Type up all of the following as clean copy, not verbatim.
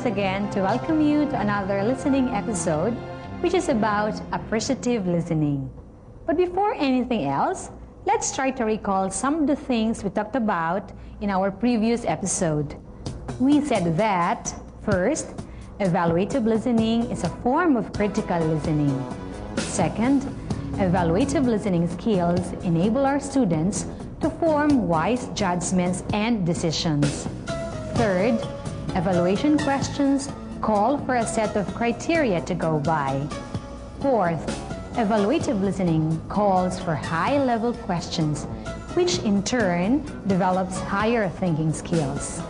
again to welcome you to another listening episode, which is about appreciative listening. But before anything else, let's try to recall some of the things we talked about in our previous episode. We said that, first, evaluative listening is a form of critical listening. Second, evaluative listening skills enable our students to form wise judgments and decisions. Third, evaluation questions call for a set of criteria to go by. Fourth, evaluative listening calls for high-level questions, which in turn develops higher thinking skills.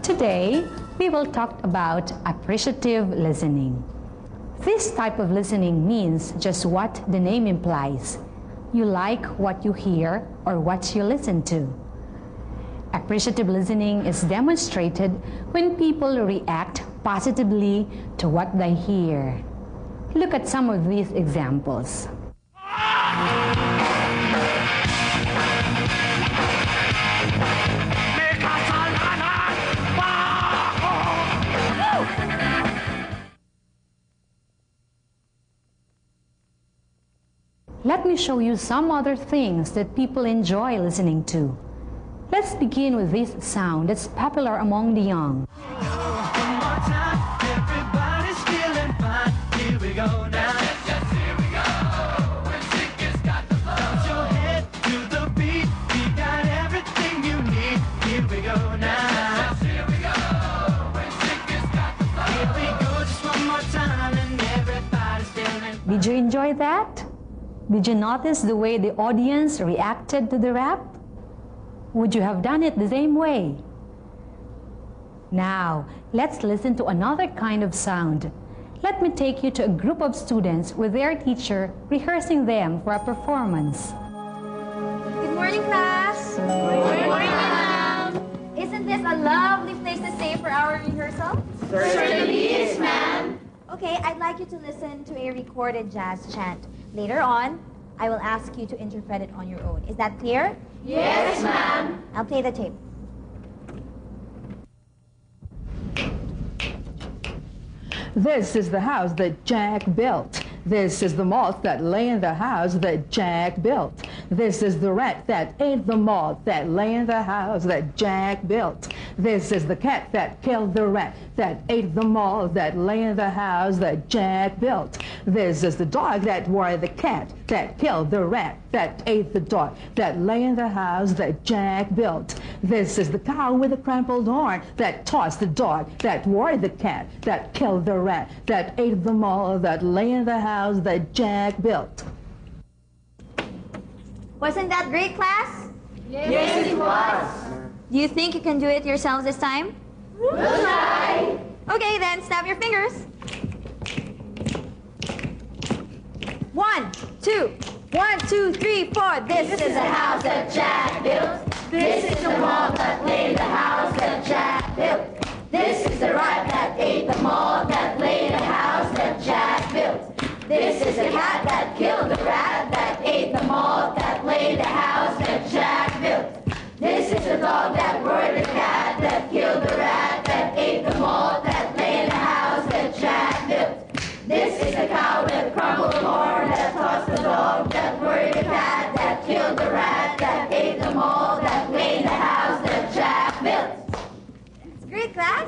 Today, we will talk about appreciative listening. This type of listening means just what the name implies. You like what you hear or what you listen to. Appreciative listening is demonstrated when people react positively to what they hear. Look at some of these examples. Let me show you some other things that people enjoy listening to. Let's begin with this sound that's popular among the young. Did you enjoy that? Did you notice the way the audience reacted to the rap? Would you have done it the same way? Now, let's listen to another kind of sound. Let me take you to a group of students with their teacher rehearsing them for a performance. Good morning, class. Good morning, ma'am. Isn't this a lovely place to stay for our rehearsal? Certainly is, ma'am. Okay, I'd like you to listen to a recorded jazz chant. Later on, I will ask you to interpret it on your own. Is that clear? Yes, ma'am. I'll play the tape. This is the house that Jack built. This is the moth that lay in the house that Jack built. This is the rat that ate the moth that lay in the house that Jack built. This is the cat that killed the rat that ate the moth that lay in the house that Jack built. This is the dog that wore the cat that killed the rat that ate the dog that lay in the house that Jack built. This is the cow with the crumpled horn that tossed the dog that wore the cat that killed the rat that ate the moth that lay in the house that Jack built. Wasn't that great, class? Yes, it was. Do you think you can do it yourselves this time? We'll try. Okay, then snap your fingers. 1, 2, 1, 2, 3, 4. This is the house that Jack built. This is the moth that lay in the house that Jack built. This is the rat that ate the moth that lay in the house that Jack built. This is the cat that killed the rat that ate the moth that lay in the house that Jack built. This is the dog that wore the cat that killed the rat that ate the moth that lay in the house that Jack built. This is the cow with crumpled horn that tossed the dog that wore the cat that killed the rat that ate the moth that lay in the house that Jack built. It's great, class.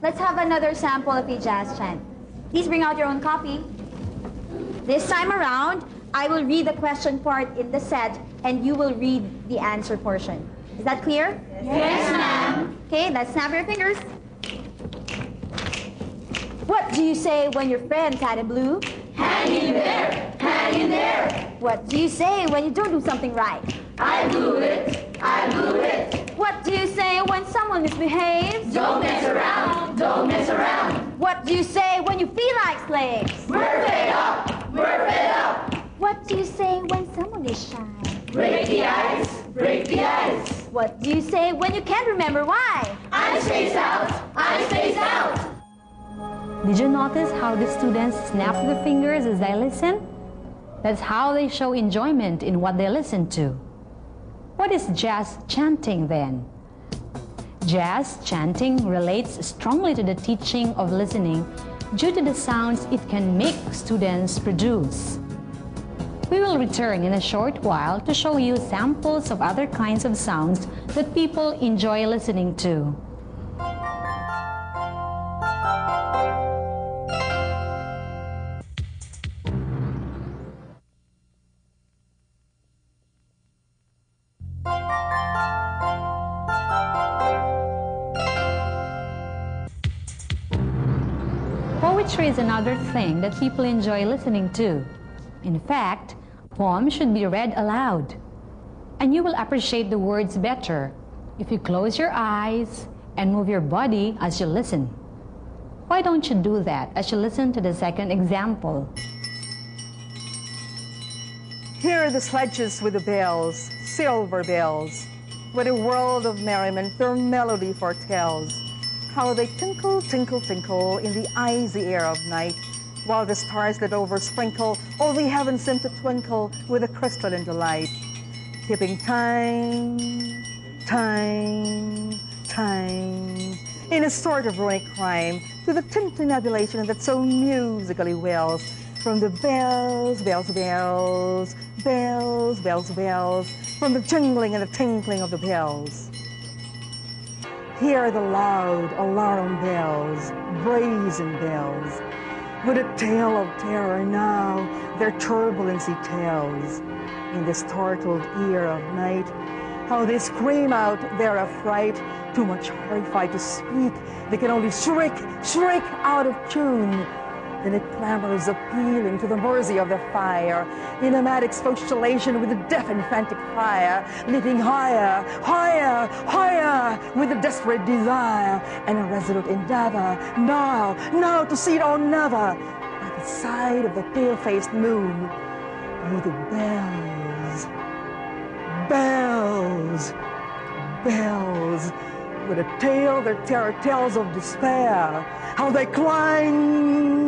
Let's have another sample of a jazz chant. Please bring out your own copy. This time around, I will read the question part in the set, and you will read the answer portion. Is that clear? Yes, ma'am. Okay, let's snap your fingers. What do you say when your friend's had a blue? Hang in there, hang in there. What do you say when you don't do something right? I blew it, I blew it. What do you say when someone misbehaves? Don't mess around, don't mess around. What do you say when you feel like slaves? We're fed up, we're fed up. What do you say when someone is shy? Break the ice, break the ice. What do you say when you can't remember why? I'm spaced out, I'm spaced out. Did you notice how the students snap their fingers as they listen? That's how they show enjoyment in what they listen to. What is jazz chanting then? Jazz chanting relates strongly to the teaching of listening due to the sounds it can make students produce. We will return in a short while to show you samples of other kinds of sounds that people enjoy listening to. Poetry is another thing that people enjoy listening to. In fact, poems should be read aloud. And you will appreciate the words better if you close your eyes and move your body as you listen. Why don't you do that as you listen to the second example? Hear the sledges with the bells, silver bells, with a world of merriment their melody foretells. How they tinkle, tinkle, tinkle in the icy air of night, while the stars that oversprinkle all the heavens seem to twinkle with a crystalline delight. Keeping time, time, time, in a sort of runic rhyme to the tintinnabulation that so musically wails from the bells, bells, bells, bells, bells, bells, from the jingling and the tinkling of the bells. Hear the loud alarm bells, brazen bells, with a tale of terror now their turbulency tells. In the startled ear of night, how they scream out their affright, too much horrified to speak, they can only shriek, shriek out of tune. Then it clamors appealing to the mercy of the fire, in a mad expostulation with a deaf and frantic fire, leaping higher, higher, higher, with a desperate desire, and a resolute endeavor, now, now to see it or never, by the side of the pale-faced moon. Oh, the bells, bells, bells, with a tale their terror tells of despair, how they clang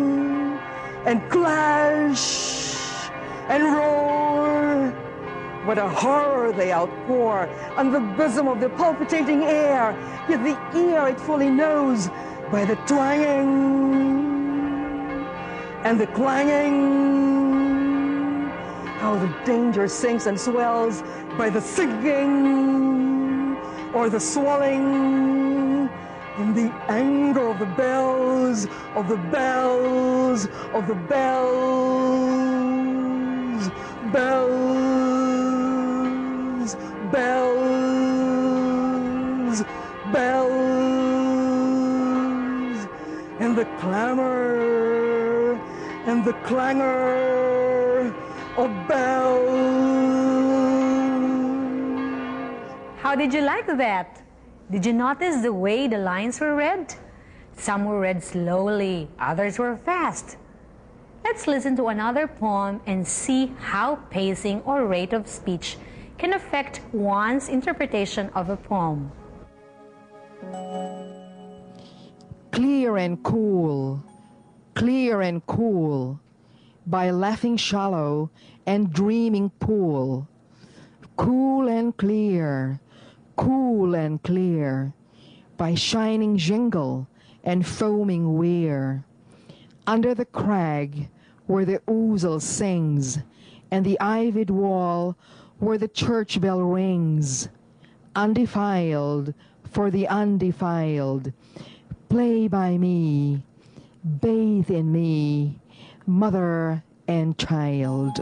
and clash and roar. What a horror they outpour on the bosom of the palpitating air, yet the ear it fully knows by the twanging and the clanging, how the danger sinks and swells by the sinking or the swelling, in the anger of the bells, of the bells, of the bells, bells, bells, bells, and the clamor and the clangor of bells. How did you like that? Did you notice the way the lines were read? Some were read slowly, others were fast. Let's listen to another poem and see how pacing or rate of speech can affect one's interpretation of a poem. Clear and cool, by laughing shallow and dreaming pool. Cool and clear, by shining jingle and foaming weir. Under the crag where the ouzel sings, and the ivied wall where the church bell rings. Undefiled for the undefiled, play by me, bathe in me, mother and child.